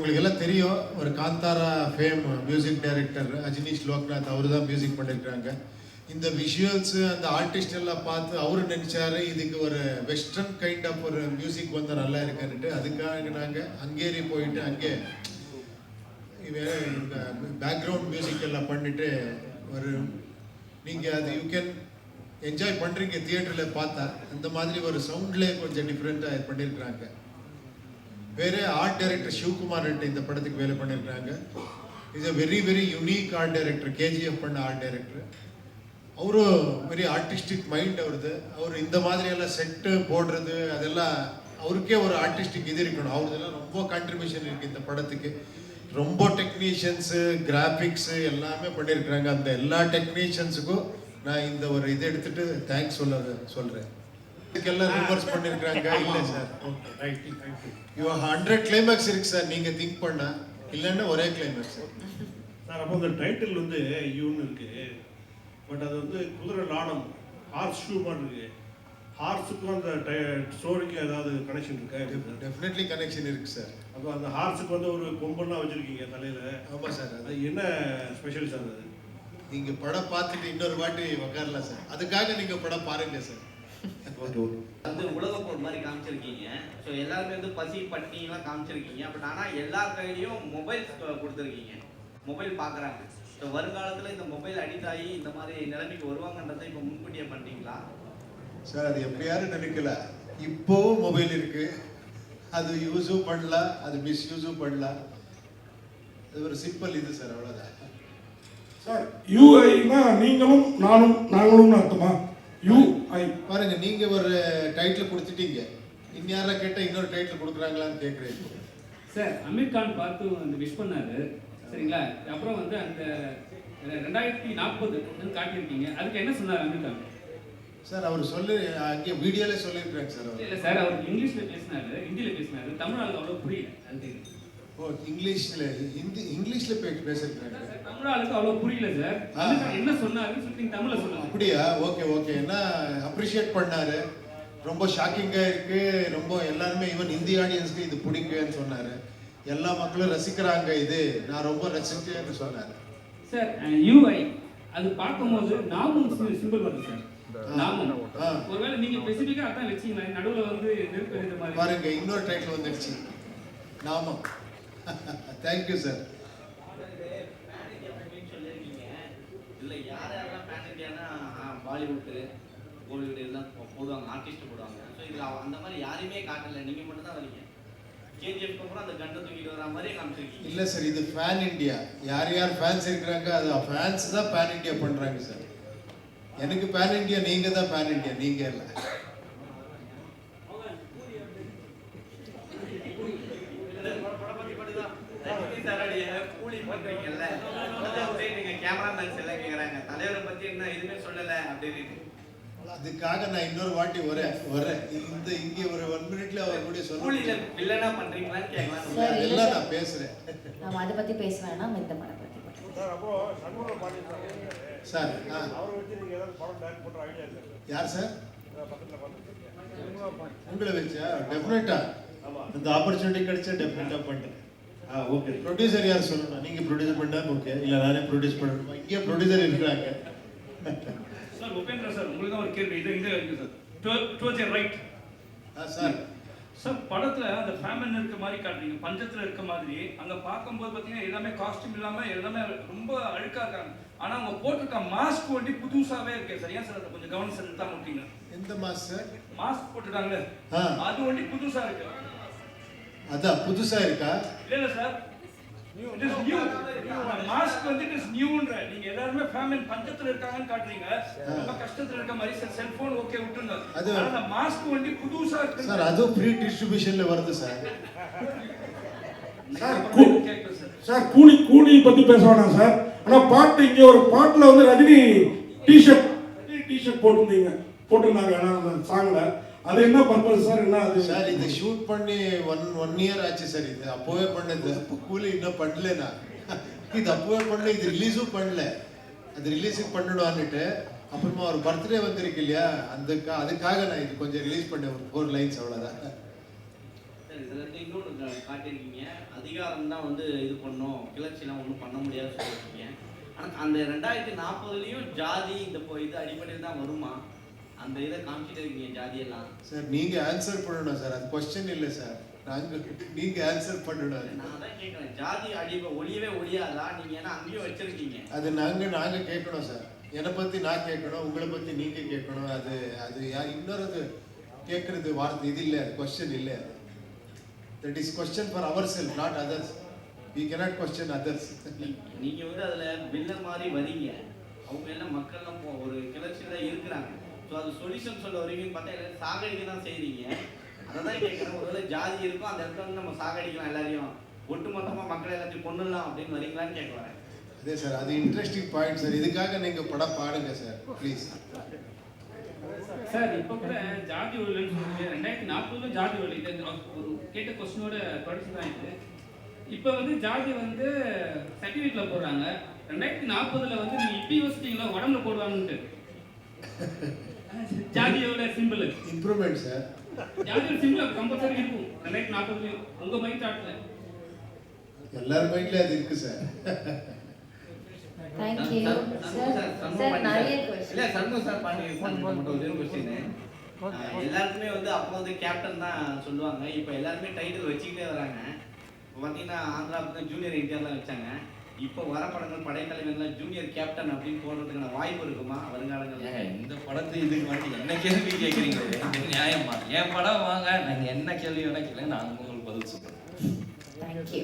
உங்களுக்கு எல்லாம் தெரியும், ஒரு Kantara fame music director Ajaneesh Loknath அவர் தான் மியூசிக் பண்ணியிருக்காங்க. இந்த விஷுவல்ஸு அந்த ஆர்டிஸ்ட் எல்லாம் பார்த்து அவரு நினச்சாரு இதுக்கு ஒரு வெஸ்டர்ன் கைண்ட் ஆஃப் ஒரு மியூசிக் வந்து நல்லா இருக்குன்னுட்டு அதுக்காக நாங்கள் ஹங்கேரி போயிட்டு அங்கே பேக்ரவுண்ட் மியூசிக் எல்லாம் பண்ணிட்டு ஒரு நீங்கள் அது யூ கேன் என்ஜாய் பண்ணுறீங்க தியேட்டரில் பார்த்தா. அந்த மாதிரி ஒரு சவுண்ட்லேயே கொஞ்சம் டிஃப்ரெண்ட்டாக பண்ணியிருக்கிறாங்க. வேறு ஆர்ட் டைரக்டர் சிவகுமார் இந்த படத்துக்கு வேலை பண்ணியிருக்கிறாங்க. Is a very very unique art director. KGF பண்ண ஆர்ட் டைரக்டர். அவரும் வெரி ஆர்டிஸ்டிக் மைண்ட் அவருது. அவர் இந்த மாதிரி எல்லாம் செட்டு போடுறது அதெல்லாம் அவருக்கே ஒரு ஆர்டிஸ்டிக் இது இருக்கணும். அவருதெல்லாம் ரொம்ப கான்ட்ரிபியூஷன் இருக்குது இந்த படத்துக்கு. ரொம்ப டெக்னீஷியன்ஸு கிராஃபிக்ஸு எல்லாமே பண்ணியிருக்கிறாங்க. அந்த எல்லா டெக்னீஷியன்ஸுக்கும் நான் இந்த ஒரு இதை எடுத்துகிட்டு தேங்க்ஸ் சொல்கிறேன். இதுக்கெல்லாம் ரிவர்ஸ் பண்ணியிருக்கிறாங்க. இல்லை sir, okay right, you 100 climax இருக்கு சார், நீங்கள் திங்க் பண்ண இல்லைன்னா ஒரே கிளைமேக்ஸ் சார். அப்போ அந்த டைட்டில் வந்து யூன்னு இருக்கு, பட் அது வந்து குதிரை லாடம் ஹார்ஸ் ஷூ மாதிரி இருக்கு. ஹார்ஸுக்கும் அந்த ஸ்டோரிக்கு ஏதாவது கனெக்ஷன் இருக்கா? டெஃபினெட்லி கனெக்ஷன் இருக்கு சார். அப்போ அந்த ஹார்ஸுக்கு வந்து ஒரு கொம்பெல்லாம் வச்சுருக்கீங்க தலையில். ஆமாம் சார். அது என்ன ஸ்பெஷல் சார்? அது நீங்கள் படம் பார்த்துட்டு இன்னொரு வாட்டி உட்காரலாம் சார். அதுக்காக நீங்கள் படம் பாருங்க சார். வந்து உலக போர் மாதிரி காமிச்சிருக்கீங்க. ஸோ எல்லாருமே வந்து பசி பட்டினிலாம் காமிச்சிருக்கீங்க. பட் ஆனால் எல்லார் கையிலையும் மொபைல் கொடுத்துருக்கீங்க, மொபைல் பார்க்குறாங்க. ஸோ வருங்காலத்தில் இந்த மொபைல் அடிக்ட் ஆகி இந்த மாதிரி நிலைமைக்கு வருவாங்கன்றதை இப்போ முன்கூட்டியே பண்ணிட்டீங்களா சார்? அது எப்படி யாரும் நினைக்கல. இப்போவும் மொபைல் இருக்கு, அது யூஸும் பண்ணலாம், அது மிஸ்யூஸும் பண்ணலாம். அது ஒரு சிம்பிள் இது சார், அவ்வளோதான் சார். யூஐனா நீங்களும் நாங்களும் அர்த்தமா? யூஐ பாருங்க, நீங்க ஒரு டைட்டில் கொடுத்துட்டீங்க, இன்யாரா கேட்டால் இன்னொரு டைட்டில் கொடுக்குறாங்களான்னு கேட்குறேன் சார். அமீர் கான் பார்த்து அந்த விஷ் பண்ணாரு சரிங்களா. அப்புறம் வந்து அந்த 2040 காட்டியிருக்கீங்க, அதுக்கு என்ன சொன்னார் அமீர் கான் சார்? அவர் சொல்லி அங்கே வீடியோல சொல்லியிருக்காங்க சார். இல்லை சார், அவர் இங்கிலீஷில் பேசினாரு, ஹிந்தியில் பேசினாரு, தமிழ் ஆளுக்கு அவ்வளோ புரியல. அது ஓ, இங்கிலீஷ்ல பேசியிருக்காங்க. தமிழ் ஆளுக்கு அவ்வளோ புரியல சார். என்ன சொன்னாருன்னு சொல்லி தமிழ்ல சொல்லுங்க. அப்படியா? Okay okay. என்ன அப்ரிஷியேட் பண்ணாரு, ரொம்ப ஷாக்கிங்காக இருக்கு, ரொம்ப எல்லாருமே ஈவன் இந்திய ஆடியன்ஸ்க்கு இது பிடிக்குன்னு சொன்னாரு. எல்லா மக்களும் ரசிக்கிறாங்க, இது நான் ரொம்ப ரசிச்சேன்னு சொன்னாரு சார். யூஐ அது பார்க்கும்போது நாமும் சிம்பிள் வருது சார். நாமும் ஒருவேளை நீங்க ஸ்பெசிஃபிக்கா அதான் வச்சீங்களா? நடுவுல வந்து நெருப்பு இந்த மாதிரி பாருங்க, இன்னொரு டைட்டில் வந்துடுச்சு, நாமம். Thank you sir. இல்லை யார் யாரெல்லாம் பேன் இண்டியானா பாலிவுட்டு கோலிவுட் எல்லாம் போடுவாங்க, ஆர்டிஸ்ட் போடுவாங்க. ஸோ இதில் அந்த மாதிரி யாரையுமே காட்டலை, நீங்கள் மட்டும் தான் வரீங்க. கேஜிஎஃப் கூட அந்த கண்டை தூக்கிட்டு வர மாதிரி காமிச்சிருக்கீங்க. இல்லை சார், இது பேன் இண்டியா. யார் யார் ஃபேன்ஸ் இருக்கிறாங்க, அது ஃபேன்ஸ் தான் பேன் இண்டியா பண்ணுறாங்க சார். எனக்கு பேன் இண்டியா, நீங்கள் தான் பேன் இண்டியா, நீங்கள் இல்லை. கூலி பண்றீங்கல்ல, நீங்க கேமராமேன்ஸ் எல்லாம் கேக்குறாங்க தலைவரை பத்தி என்ன எதுவுமே சொல்லல அப்படின்னு. அதுக்காக நான் இன்னொரு வாட்டி வரேன். இந்த இங்கே ஒரு 1 மினிட்ல அவர் கூட சொல்லுங்க. வில்லனா பண்றீங்களான்னு கேட்கலாம். எல்லாம் நான் பேசுறேன். நாம அதை பத்தி பேச வேணாம், இந்த படம் பத்தி சார். அப்போ சண்முக பாண்டியன் சார், அவரை வச்சு நீங்க ஏதாவது படம் டைரக்ட் பண்ற ஐடியா இருக்கா? யார் சார்? பக்கத்துல பார்த்துருக்கீங்க உங்களை வச்சா டெஃபினட்டா இந்த ஆப்பர்ச்சுனிட்டி கிடைச்சா டெஃபினட்டா பண்றேன். ஓகே. ப்ரொடியூசர் யார் சொல்லணும்? நீங்க ப்ரொடியூசர் பண்ணா ஓகே, இல்ல நானே ப்ரொடியூஸ் பண்ணணுமா? இங்கே ப்ரொடியூசர் இருக்கிறாங்க சார். உபேந்திர சார், உங்களுக்கு தான் ஒரு கேள்வி. இது இருக்கு sir. Towards right sir. Sir, படத்துல அந்த ஃபேமிலி இருக்க மாதிரி காட்டுறீங்க, பஞ்சத்துல இருக்க மாதிரி. அங்க பார்க்கும்போது பாத்தீங்கன்னா எல்லாமே காஸ்டியூம் இல்லாம எல்லாமே ரொம்ப அழுக்கா இருக்காங்க. ஆனா அவங்க போட்டிருக்க மாஸ்க் வந்து புதுசாவே இருக்கு சார். ஏன் சார் அதை கொஞ்சம் கவனம் செலுத்தா மாட்டீங்க? எந்த மாஸ்க் சார்? மாஸ்க் போட்டுருக்காங்களே, அது வந்து புதுசா இருக்கு. அதான் புதுசா இருக்கா? இல்ல sir, it is new. Mask வந்து it is newன்ற. நீங்க எல்லாரும் ஃபேமிலி பஞ்சத்துல இருக்காங்கன்னு காட்டுறீங்க, ரொம்ப கஷ்டத்துல இருக்க மாதிரி. செல்போன் ஓகே விட்டுருங்க, ஆனா அந்த மாஸ்க் வந்து புதுசா இருக்கு சார். அது ஃப்ரீ டிஸ்ட்ரிபியூஷன்ல வருது சார். சார் கூலி பத்தி பேச வேணாம் சார். ஆனா பாட்டு இங்க ஒரு பாட்டுல வந்து ரஜினி டிஷர்ட் போட்டிருந்தாங்க அந்த சாங்ல. அது என்ன பர்பஸ் சார்? என்ன அது சார்? இது ஷூட் பண்ணி ஒன் இயர் ஆச்சு சார். இது அப்போவே பண்ணது. அப்போ கூலி இன்னும் பண்ணலனா, இது அப்போவே பண்ணல, இது ரிலீஸும் பண்ணல. அது ரிலீஸுக்கு பண்ணணும்னுட்டு அப்புறமா ஒரு பர்த்டே வந்திருக்கு இல்லையா, அதுக்காக நான் இது கொஞ்சம் ரிலீஸ் பண்ணேன், ஒரு 4 லைன்ஸ், அவ்வளோதான். சார் இதுல இருந்து இன்னொன்று காட்டியிருக்கீங்க, அதிகாரம் தான் வந்து இது பண்ணும், கிளர்ச்சிலாம் ஒன்றும் பண்ண முடியாதுன்னு சொல்லியிருக்கீங்க. ஆனால் அந்த 2040லயும் ஜாதி இந்த இது அடிப்படையில் தான் வருமா? அந்த இதை காமிச்சிட்டு இருக்கீங்க ஜாதியெல்லாம். சார் நீங்க ஆன்சர் பண்ணணும் சார், அது கொஸ்டின் இல்லை சார், நீங்க ஆன்சர் பண்ணணும். நான் தான் கேட்குறேன், ஜாதி ஒழியவே ஒழியாதா? நீங்க ஏன்னா அங்கேயும் வச்சிருக்கீங்க. அது நாங்க கேட்கணும் சார், என்னை பத்தி நான் கேட்கணும், உங்களை பத்தி நீங்க கேட்கணும். அது இன்னொரு கேட்கறது வார்த்தை இது இல்லை, அது கொஸ்டின் இல்லை. That is question for our self, not others. we cannot question others. நீங்க வந்து அதுல வில்லன் மாதிரி வரீங்க, அவங்க எல்லாம் மக்கள்லாம் ஒரு கிளர்ச்சியில தான் இருக்கிறாங்க. ஸோ அது சொல்யூஷன் சொல்ல வரீங்கன்னு பார்த்தா எல்லாரும் சாகடிக்க தான் செய்றீங்க. அதை தான் கேட்குறேன், ஒருவேளை ஜாதி இருக்கும் அந்த இடத்துல வந்து நம்ம சாகடிக்கலாம், எல்லாரையும் ஒட்டுமொத்தமாக மக்களை எல்லாத்தையும் கொண்டுடலாம் அப்படின்னு வரீங்களான்னு கேட்க வரேன். அதே சார், அது இன்ட்ரெஸ்டிங் பாயிண்ட் சார், இதுக்காக நீங்க படம் பாடுங்க சார் ப்ளீஸ். சார் இப்போ கூட ஜாதி ஒழியன்னு சொல்லுங்க, 2040 ஜாதி ஒழி, இது ஒரு கேட்ட கொஸ்டினோட தொடர்ச்சி தான் இது. இப்போ வந்து ஜாதி வந்து சர்டிஃபிகேட்ல போடுறாங்க, 2040 வந்து நீங்க இப்படி யோசிச்சீங்களா உடம்புல போடுவாங்கன்ட்டு. ஜாதியோட சிம்பிள் இம்ப்ரூவ்மெண்ட் சார், ஜாதியோட சிம்பிள் கம்பல்சரி இருக்கும் 2040 உங்க மைண்ட் தாட்ல. எல்லார் மைண்ட்ல அது இருக்கு சார். Thank you. சார் நிறைய கொஸ்டின். இல்ல சண்முக சார் மட்டும் ஒரு கொஸ்டின். எல்லாருக்குமே வந்து அப்போ வந்து கேப்டன் தான் சொல்லுவாங்க, இப்போ எல்லாருமே டைட்டில் வச்சுக்கிட்டே வராங்க. இப்போ பார்த்தீங்கன்னா ஆந்திராவுக்கு ஜூனியர் என்டிஆர்லாம் வச்சாங்க. இப்போ வர படங்கள் படைத்தலைவர்கள் ஜூனியர் கேப்டன் அப்படின்னு போடுறதுக்கான வாய்ப்பு இருக்குமா வருங்காலங்களில்? இந்த படத்தை இதுக்கு வந்து என்ன கேள்வி கேட்குறீங்க? நியாயமா என் படம் வாங்க, நாங்கள் என்ன கேள்வி வேணா கேளுங்க, நான் உங்களுக்கு பதில் சொல்றேன். Thank you.